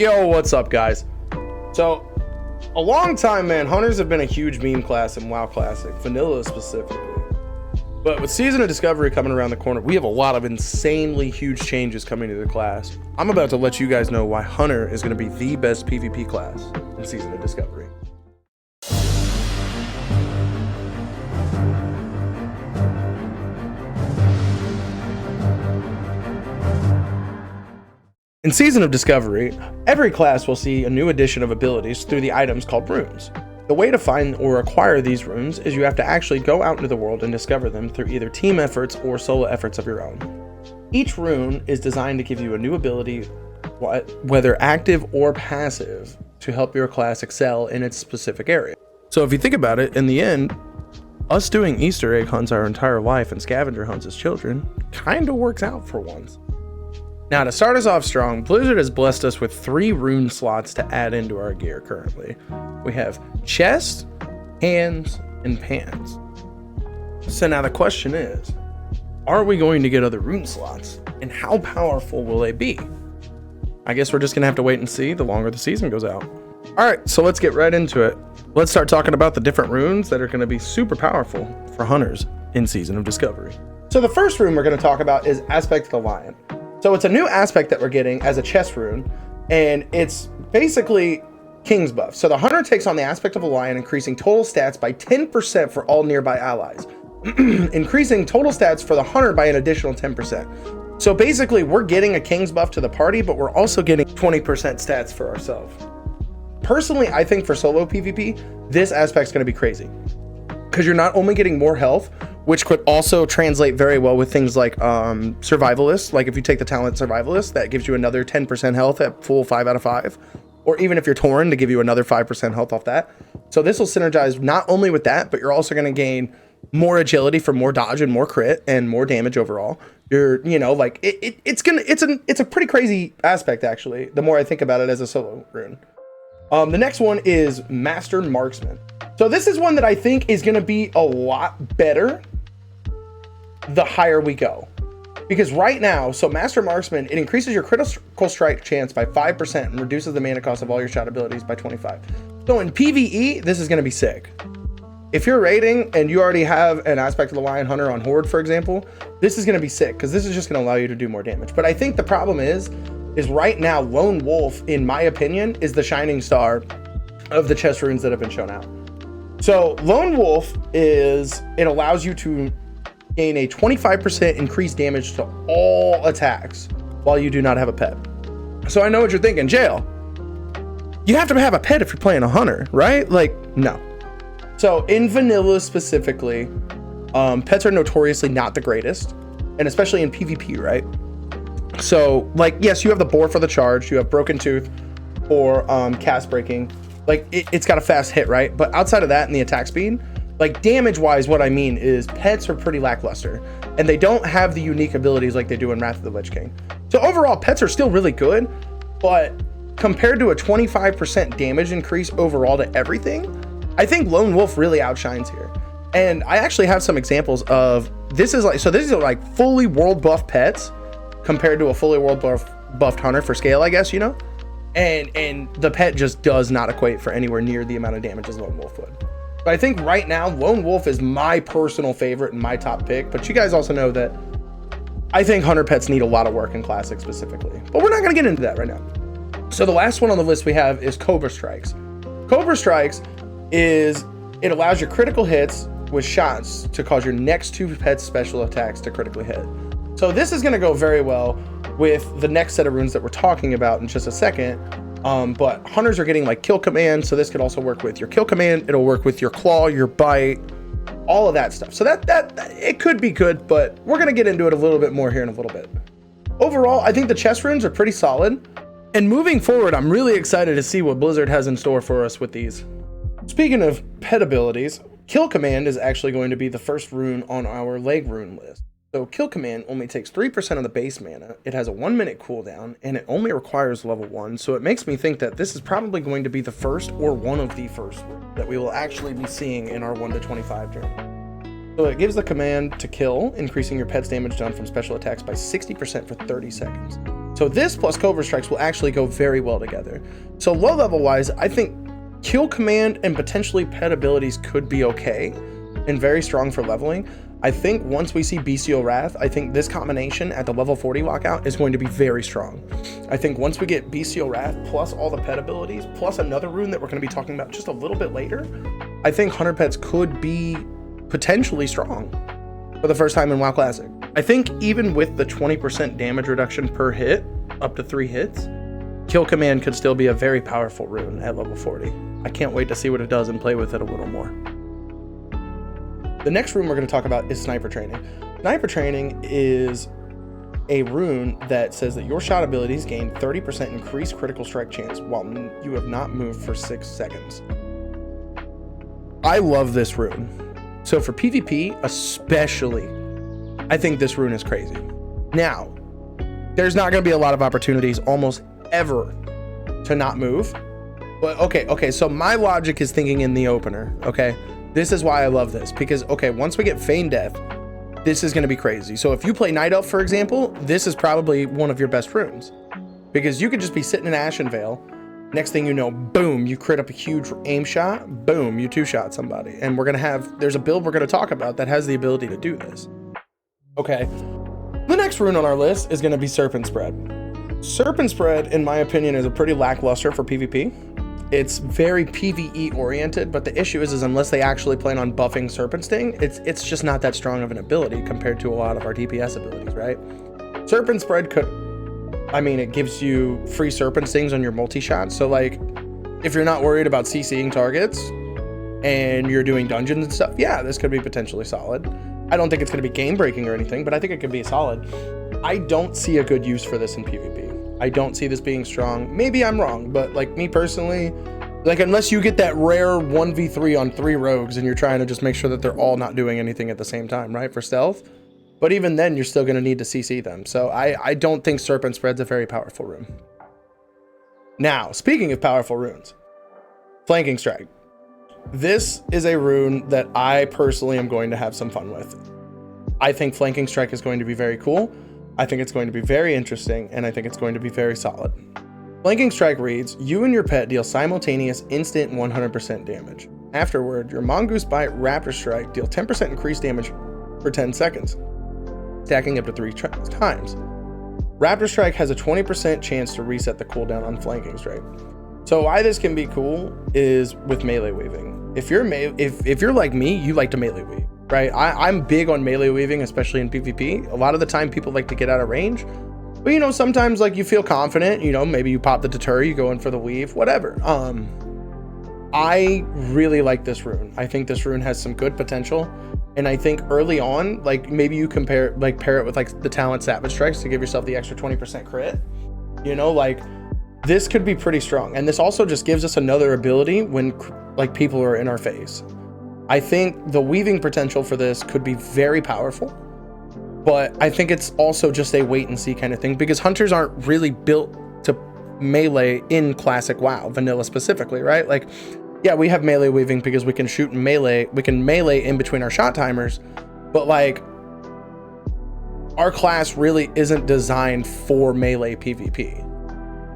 Yo, what's up, guys? So, a long time, man, hunters have been a huge meme class in WoW Classic, vanilla specifically. But with Season of Discovery coming around the corner, we have a lot of insanely huge changes coming to the class. I'm about to let you guys know why Hunter is going to be the best PvP class in Season of Discovery. In Season of Discovery, every class will see a new addition of abilities through the items called runes. The way to find or acquire these runes is you have to actually go out into the world and discover them through either team efforts or solo efforts of your own. Each rune is designed to give you a new ability, whether active or passive, to help your class excel in its specific area. So if you think about it, in the end, us doing Easter egg hunts our entire life and scavenger hunts as children kind of works out for once. Now, to start us off strong, Blizzard has blessed us with 3 rune slots to add into our gear currently. We have chest, hands, and pants. So now the question is, are we going to get other rune slots? And how powerful will they be? I guess we're just going to have to wait and see the longer the season goes out. Alright, so let's get right into it. Let's start talking about the different runes that are going to be super powerful for hunters in Season of Discovery. So the first rune we're going to talk about is Aspect of the Lion. So it's a new aspect that we're getting as a chest rune, and it's basically King's buff. So the hunter takes on the aspect of a lion, increasing total stats by 10% for all nearby allies, increasing total stats for the hunter by an additional 10%. So basically we're getting a King's buff to the party, but we're also getting 20% stats for ourselves. Personally, I think for solo PvP, this aspect's going to be crazy because you're not only getting more health, which could also translate very well with things like survivalist. Like if you take the talent survivalist, that gives you another 10% health at full 5 out of 5. Or even if you're torn, to give you another 5% health off that. So this will synergize not only with that, but you're also going to gain more agility for more dodge and more crit and more damage overall. You're, you know, like it's a pretty crazy aspect actually. The more I think about it as a solo rune. The next one is Master Marksman. So this is one that I think is going to be a lot better the higher we go. Because right now, so Master Marksman, it increases your critical strike chance by 5% and reduces the mana cost of all your shot abilities by 25. So in PvE, this is going to be sick. If you're raiding and you already have an aspect of the Lion Hunter on Horde, for example, this is going to be sick because this is just going to allow you to do more damage. But I think the problem is right now, Lone Wolf, in my opinion, is the shining star of the chest runes that have been shown out. So Lone Wolf it allows you to gain a 25% increased damage to all attacks while you do not have a pet. So I know what you're thinking, Jail. You have to have a pet if you're playing a hunter, right? Like, no. So in vanilla specifically, pets are notoriously not the greatest, and especially in PvP, right? So like, yes, you have the boar for the charge, you have broken tooth for cast breaking. Like it's got a fast hit, right? But outside of that and the attack speed, like damage wise, what I mean is pets are pretty lackluster and they don't have the unique abilities like they do in Wrath of the Lich King. So overall, pets are still really good, but compared to a 25% damage increase overall to everything, I think Lone Wolf really outshines here. And I actually have some examples of this is like fully world buff pets compared to a fully world buffed hunter for scale, I guess, you know? And the pet just does not equate for anywhere near the amount of damage as Lone Wolf would. But I think right now, Lone Wolf is my personal favorite and my top pick. But you guys also know that I think hunter pets need a lot of work in Classic specifically. But we're not going to get into that right now. So the last one on the list we have is Cobra Strikes. Cobra Strikes it allows your critical hits with shots to cause your next 2 pets' special attacks to critically hit. So this is going to go very well with the next set of runes that we're talking about in just a second. But hunters are getting like kill command, so this could also work with your kill command. It'll work with your claw, your bite, all of that stuff. So that it could be good, but we're going to get into it a little bit more here in a little bit. Overall, I think the chest runes are pretty solid. And moving forward, I'm really excited to see what Blizzard has in store for us with these. Speaking of pet abilities, kill command is actually going to be the first rune on our leg rune list. So Kill Command only takes 3% of the base mana, it has a 1-minute cooldown, and it only requires level 1, so it makes me think that this is probably going to be the first or one of the first that we will actually be seeing in our 1 to 25 journey. So it gives the command to kill, increasing your pet's damage done from special attacks by 60% for 30 seconds. So this plus Cobra Strikes will actually go very well together. So low level wise, I think Kill Command and potentially Pet abilities could be okay and very strong for leveling. I think once we see Bestial Wrath, I think this combination at the level 40 lockout is going to be very strong. I think once we get Bestial Wrath plus all the pet abilities, plus another rune that we're going to be talking about just a little bit later, I think Hunter Pets could be potentially strong for the first time in WoW Classic. I think even with the 20% damage reduction per hit, up to 3 hits, Kill Command could still be a very powerful rune at level 40. I can't wait to see what it does and play with it a little more. The next rune we're going to talk about is Sniper Training. Sniper Training is a rune that says that your shot abilities gain 30% increased critical strike chance while you have not moved for 6 seconds. I love this rune. So for PvP especially, I think this rune is crazy. Now, there's not going to be a lot of opportunities almost ever to not move. But okay, so my logic is thinking in the opener, okay? This is why I love this, because, okay, once we get Feign Death, this is going to be crazy. So if you play Night Elf, for example, this is probably one of your best runes, because you could just be sitting in Ashen Vale. Next thing you know, boom, you crit up a huge aim shot, boom, you 2-shot somebody. And we're going to have, there's a build we're going to talk about that has the ability to do this. Okay, the next rune on our list is going to be Serpent Spread. Serpent Spread, in my opinion, is a pretty lackluster for PvP. It's very PvE oriented, but the issue is unless they actually plan on buffing Serpent Sting, it's just not that strong of an ability compared to a lot of our DPS abilities, right? Serpent Spread could, I mean, it gives you free Serpent Stings on your multi-shot. So like, if you're not worried about CCing targets and you're doing dungeons and stuff, yeah, this could be potentially solid. I don't think it's going to be game breaking or anything, but I think it could be solid. I don't see a good use for this in PvP. I don't see this being strong. Maybe I'm wrong, but like me personally, like unless you get that rare 1v3 on 3 rogues and you're trying to just make sure that they're all not doing anything at the same time, right, for stealth. But even then, you're still going to need to CC them. So I don't think Serpent Spread's a very powerful rune. Now, speaking of powerful runes, Flanking Strike. This is a rune that I personally am going to have some fun with. I think Flanking Strike is going to be very cool. I think it's going to be very interesting, and I think it's going to be very solid. Flanking Strike reads, you and your pet deal simultaneous instant 100% damage. Afterward, your Mongoose Bite Raptor Strike deal 10% increased damage for 10 seconds, stacking up to 3 times. Raptor Strike has a 20% chance to reset the cooldown on Flanking Strike. So why this can be cool is with melee weaving. If you're like me, you like to melee weave, right? I'm big on melee weaving, especially in PvP. A lot of the time people like to get out of range, but you know, sometimes like you feel confident, you know, maybe you pop the deter, you go in for the weave, whatever. I really like this rune. I think this rune has some good potential. And I think early on, like maybe you pair it with like the talent Savage Strikes to give yourself the extra 20% crit, you know, like this could be pretty strong. And this also just gives us another ability when like people are in our face. I think the weaving potential for this could be very powerful, but I think it's also just a wait and see kind of thing, because hunters aren't really built to melee in classic WoW, vanilla specifically, right? Like, yeah, we have melee weaving because we can shoot and melee, we can melee in between our shot timers, but like our class really isn't designed for melee PvP.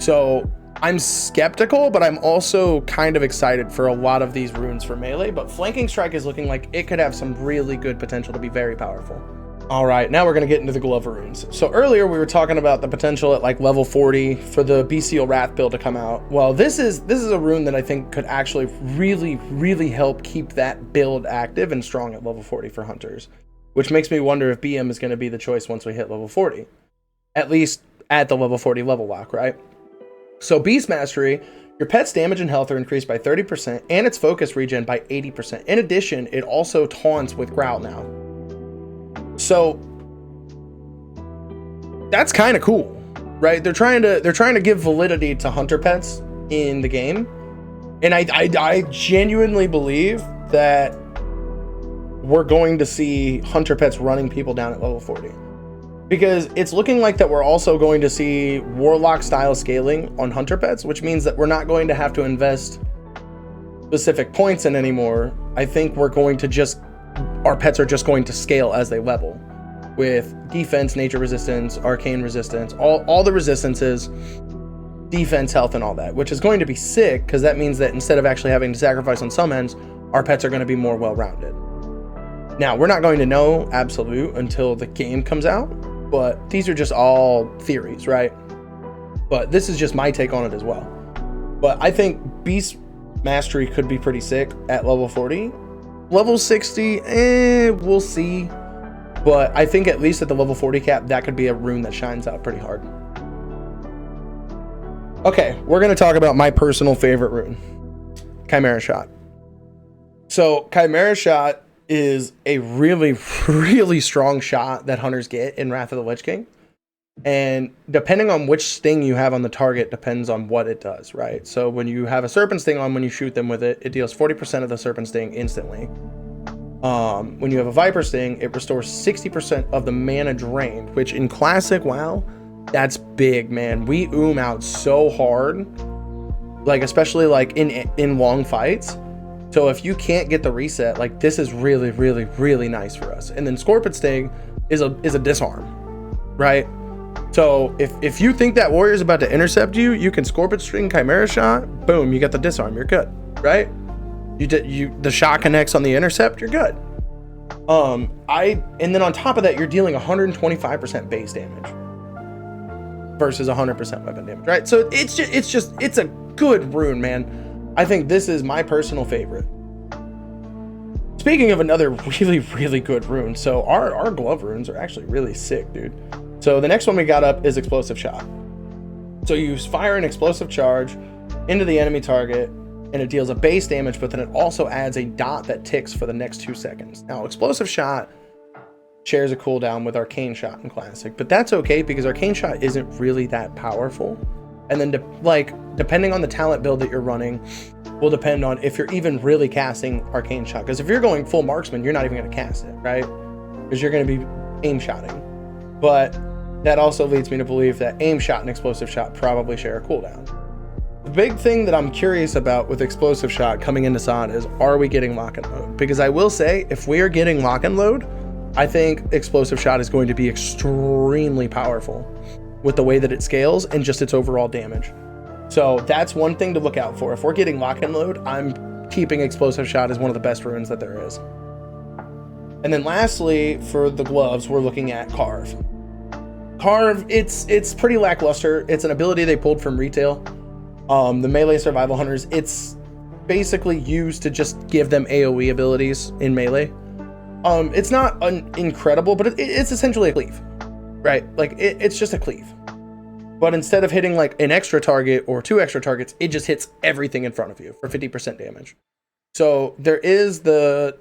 So I'm skeptical, but I'm also kind of excited for a lot of these runes for melee, but Flanking Strike is looking like it could have some really good potential to be very powerful. All right, now we're going to get into the Glover runes. So earlier we were talking about the potential at like level 40 for the Bestial Wrath build to come out. Well, this is a rune that I think could actually really help keep that build active and strong at level 40 for hunters, which makes me wonder if BM is going to be the choice once we hit level 40, at least at the level 40 level lock, right? So Beast Mastery, your pet's damage and health are increased by 30% and its focus regen by 80%. In addition, it also taunts with Growl now. So that's kind of cool, right? They're trying to give validity to hunter pets in the game. And I genuinely believe that we're going to see hunter pets running people down at level 40. Because it's looking like that we're also going to see Warlock style scaling on hunter pets, which means that we're not going to have to invest specific points in anymore. I think we're going to our pets are just going to scale as they level. with defense, nature resistance, arcane resistance, all the resistances, defense, health, and all that, which is going to be sick because that means that instead of actually having to sacrifice on some ends, our pets are going to be more well-rounded. Now, we're not going to know absolute until the game comes out, but these are just all theories, right? But this is just my take on it as well. But I think Beast Mastery could be pretty sick at level 40. Level 60, we'll see. But I think at least at the level 40 cap, that could be a rune that shines out pretty hard. Okay, we're going to talk about my personal favorite rune, Chimera Shot. So Chimera Shot is a really, really strong shot that hunters get in Wrath of the Lich King. And depending on which sting you have on the target depends on what it does, right? So when you have a serpent sting on, when you shoot them with it, it deals 40% of the serpent sting instantly. When you have a viper sting, it restores 60% of the mana drained, which in classic WoW, that's big, man. We out so hard, like especially like in long fights. So if you can't get the reset, like this is really, really, really nice for us. And then Scorpion Sting is a disarm, right? So if you think that warrior is about to intercept you, you can Scorpion Sting Chimera Shot, boom, you get the disarm, you're good, right? The shot connects on the intercept, you're good. And then on top of that, you're dealing 125% base damage versus 100% weapon damage, right? So it's a good rune, man. I think this is my personal favorite. Speaking of another really, really good rune, so our glove runes are actually really sick, dude. So the next one we got up is Explosive Shot. So you fire an explosive charge into the enemy target, and it deals a base damage, but then it also adds a dot that ticks for the next 2 seconds. Now, Explosive Shot shares a cooldown with Arcane Shot in Classic, but that's okay because Arcane Shot isn't really that powerful. And then depending on the talent build that you're running will depend on if you're even really casting Arcane Shot. Because if you're going full marksman, you're not even going to cast it, right? Because you're going to be aim shotting. But that also leads me to believe that aim shot and explosive shot probably share a cooldown. The big thing that I'm curious about with explosive shot coming into SOD is, are we getting lock and load? Because I will say, if we are getting lock and load, I think explosive shot is going to be extremely powerful with the way that it scales and just its overall damage. So that's one thing to look out for. If we're getting lock and load, I'm keeping explosive shot as one of the best runes that there is. And then lastly, for the gloves, we're looking at Carve. Carve, it's pretty lackluster. It's an ability they pulled from retail. The melee survival hunters, it's basically used to just give them AoE abilities in melee. It's not incredible, but it's essentially a cleave, right? Like it's just a cleave. But instead of hitting like an extra target or 2 extra targets, it just hits everything in front of you for 50% damage. So there is the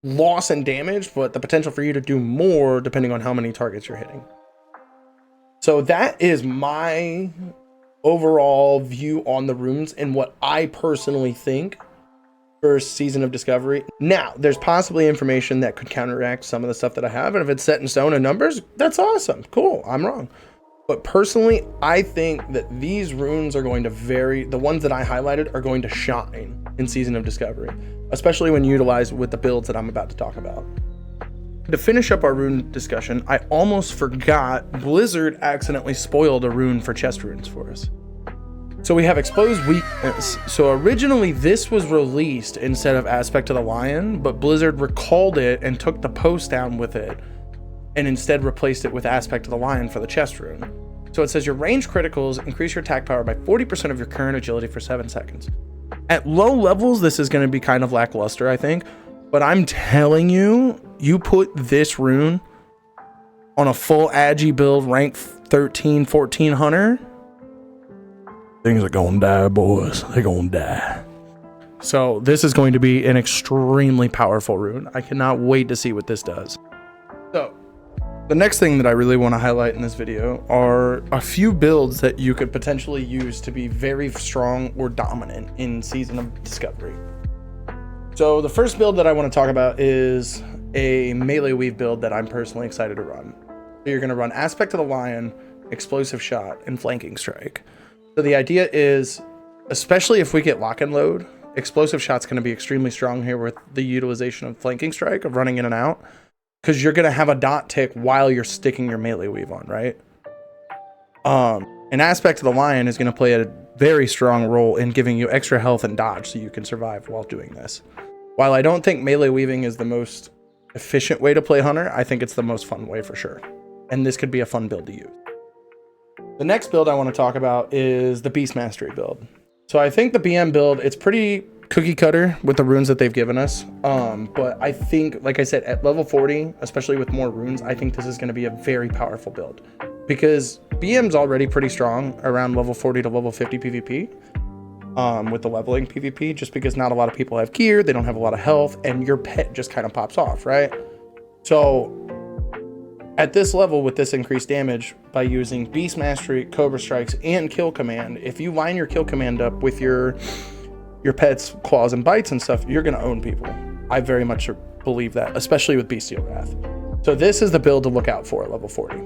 loss in damage, but the potential for you to do more depending on how many targets you're hitting. So that is my overall view on the runes and what I personally think for Season of Discovery. Now, there's possibly information that could counteract some of the stuff that I have, and if it's set in stone in numbers, that's awesome. Cool, I'm wrong. But personally, I think that these runes are going to vary. The ones that I highlighted are going to shine in Season of Discovery, especially when utilized with the builds that I'm about to talk about. To finish up our rune discussion, I almost forgot Blizzard accidentally spoiled a rune for chest runes for us. So we have Exposed Weakness. So originally this was released instead of Aspect of the Lion, but Blizzard recalled it and took the post down with it and instead replaced it with Aspect of the Lion for the chest rune. So it says your range criticals increase your attack power by 40% of your current agility for 7 seconds. At low levels, this is going to be kind of lackluster, I think. But I'm telling you, you put this rune on a full Agi build, rank 13, 14 hunter, things are gonna die, boys. They're gonna die. So this is going to be an extremely powerful rune. I cannot wait to see what this does. So the next thing that I really want to highlight in this video are a few builds that you could potentially use to be very strong or dominant in Season of Discovery. So the first build that I want to talk about is a melee weave build that I'm personally excited to run. So you're going to run Aspect of the Lion, Explosive Shot, and Flanking Strike. So the idea is, especially if we get lock and load, Explosive Shot's going to be extremely strong here with the utilization of Flanking Strike, of running in and out. because you're gonna have a dot tick while you're sticking your melee weave on, right? An aspect of the lion is gonna play a very strong role in giving you extra health and dodge so you can survive while doing this. While I don't think melee weaving is the most efficient way to play hunter, I think it's the most fun way for sure. And this could be a fun build to use. The next build I want to talk about is the Beast Mastery build. So I think the BM build, it's pretty cookie cutter with the runes that they've given us. But I think, like I said, at level 40, especially with more runes, I think this is going to be a very powerful build. Because BM's already pretty strong around level 40 to level 50 PvP. With the leveling PvP, just because not a lot of people have gear, they don't have a lot of health, and your pet just kind of pops off, right? So at this level, with this increased damage, by using Beast Mastery, Cobra Strikes, and Kill Command, if you line your Kill Command up with your pet's claws and bites and stuff, you're gonna own people. I very much believe that, especially with Bestial Wrath. So this is the build to look out for at level 40.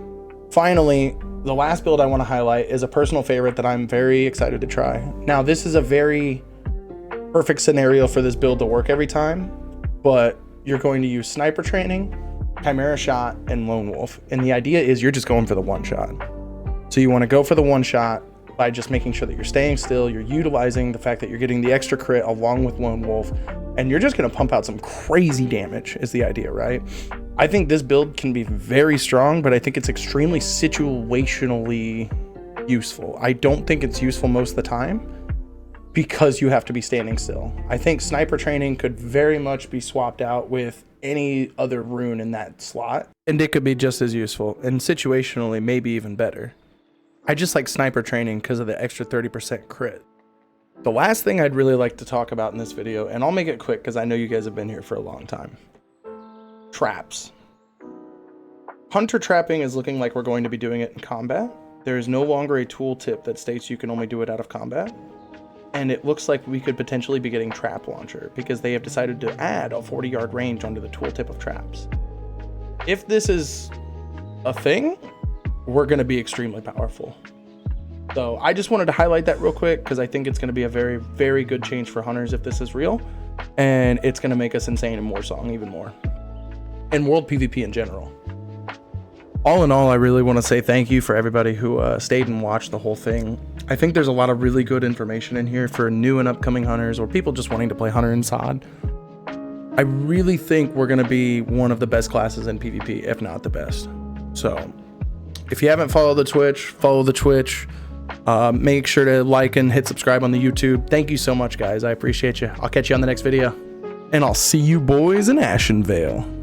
Finally, the last build I want to highlight is a personal favorite that I'm very excited to try. Now, this is a very perfect scenario for this build to work every time, but you're going to use Sniper Training, Chimera Shot, and Lone Wolf. And the idea is you're just going for the one shot. So you want to go for the one shot by just making sure that you're staying still, you're utilizing the fact that you're getting the extra crit along with Lone Wolf, and you're just going to pump out some crazy damage is the idea, right? I think this build can be very strong, but I think it's extremely situationally useful. I don't think it's useful most of the time because you have to be standing still. I think Sniper Training could very much be swapped out with any other rune in that slot, and it could be just as useful, and situationally maybe even better. I just like Sniper Training because of the extra 30% crit. The last thing I'd really like to talk about in this video, and I'll make it quick because I know you guys have been here for a long time. Traps. Hunter trapping is looking like we're going to be doing it in combat. There is no longer a tooltip that states you can only do it out of combat. And it looks like we could potentially be getting Trap Launcher because they have decided to add a 40-yard range onto the tooltip of traps. If this is a thing, we're going to be extremely powerful. So I just wanted to highlight that real quick because I think it's going to be a very, very good change for hunters if this is real. And it's going to make us insane in Warsong even more. And world PvP in general. All in all, I really want to say thank you for everybody who stayed and watched the whole thing. I think there's a lot of really good information in here for new and upcoming hunters or people just wanting to play Hunter and Sod. I really think we're going to be one of the best classes in PvP, if not the best. So if you haven't followed the Twitch, follow the Twitch. Make sure to like and hit subscribe on the YouTube. Thank you so much, guys. I appreciate you. I'll catch you on the next video. And I'll see you boys in Ashenvale.